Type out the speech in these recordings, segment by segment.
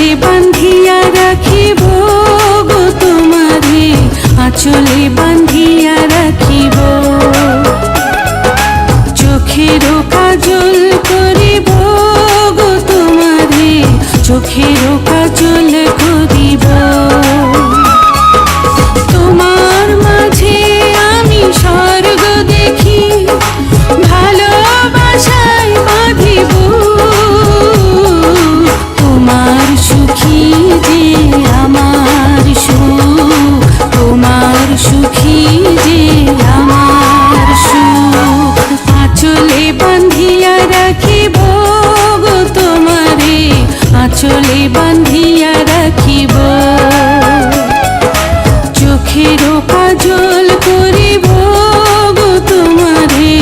আঁচলে বান্ধিয়া রাখিব গো তোমারে, আঁচলে বান্ধিয়া রাখিব। চোখের কাজল করিব গো তোমারে, চোখের কাজল করিব। তোমার মাঝে আমি স্বর্গ দেখি, ভালোবাসায় বাঁধিব। তোমার সুখী যে আমার সুখ, তোমার সুখী যে আমার সুখ। আঁচলে বান্ধিয়া রাখিব গো তোমারে, আঁচলে বান্ধিয়া রাখিব। চোখের কাজল করিব গো তোমারে,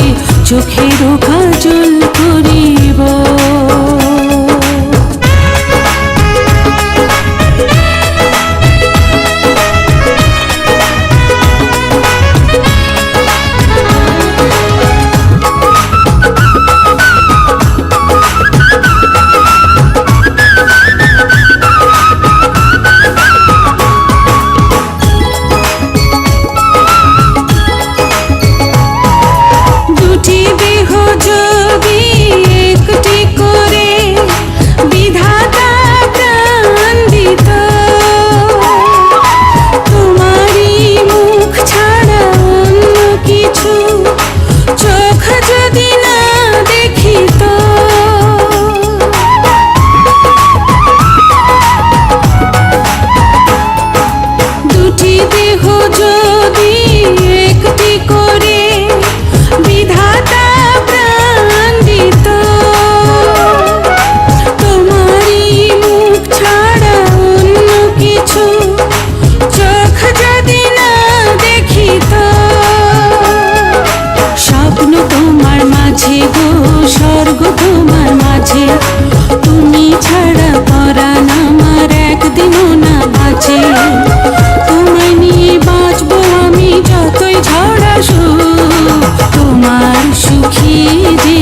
চোখের কাজল করিব। দুটি দেহ যদি একটি করে বিধাতা প্রাণ দিত, তোমারই মুখ ছাড়া অন্য কিছু চোখ যদি না দেখিত। দুটি দেহ যদি একটি করে বিধাতা প্রাণ দিত, তোমারই মুখ ছাড়া অন্য কিছু চোখ যদি না দেখিত। স্বপ্ন তোমার মাঝে গো, স্বর্গ তোমার মাঝে, তুমি ছাড়া পরাণ আমার একদিনও না বাঁচে। তোমায় নিয়ে বাঁচবো আমি যতই ঝড় আসুক, তোমার সুখী যে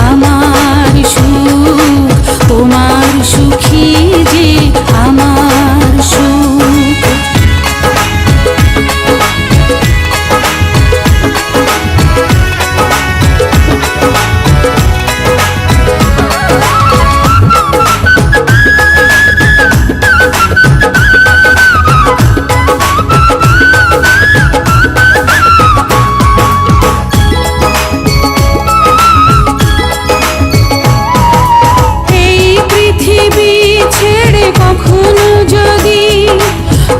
আমার সুখ, তোমার সুখী যে আমার সুখ। এই পৃথিবী ছেড়ে কখনো যদি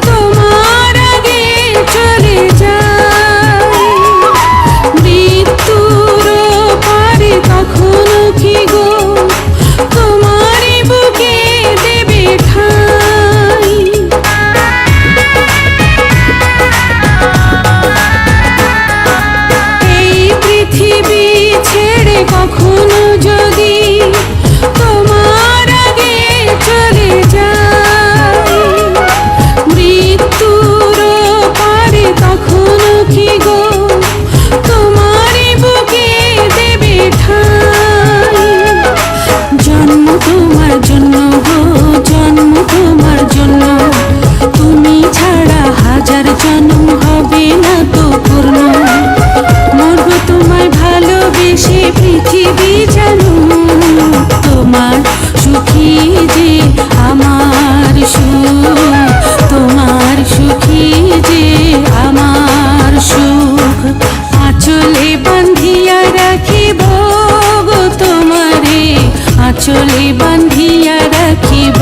তোমার আগে চলে যায়, মৃত্যুর পারে কখনো কি গো তোমারই বুকে দেবে ঠাঁই। এই পৃথিবী ছেড়ে কখনো যদি তোমার আগে চলে যায়, মৃত্যুর পারে কখনো কি গো তোমারই বুকে দেবে ঠাঁই। জন্ম তোমার জন্য গো, জন্ম তোমার জন্য, তুমি ছাড়া হাজার জন্ম হবে না তো পূর্ণ। মরব তোমায় ভালোবেসে পৃথিবী জানো, তোমার সুখী যে আমার সুখ, তোমার সুখী যে আমার সুখ। আঁচলে বান্ধিয়া রাখিব গো তোমারে, আঁচলে বান্ধিয়া রাখিব।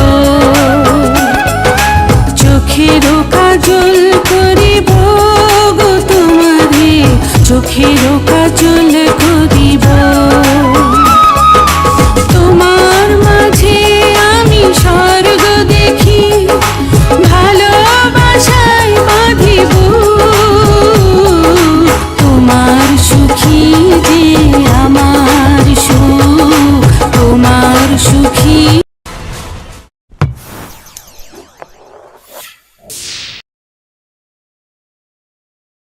চোখের কাজল করিব গো তোমারে, চোখের কাজল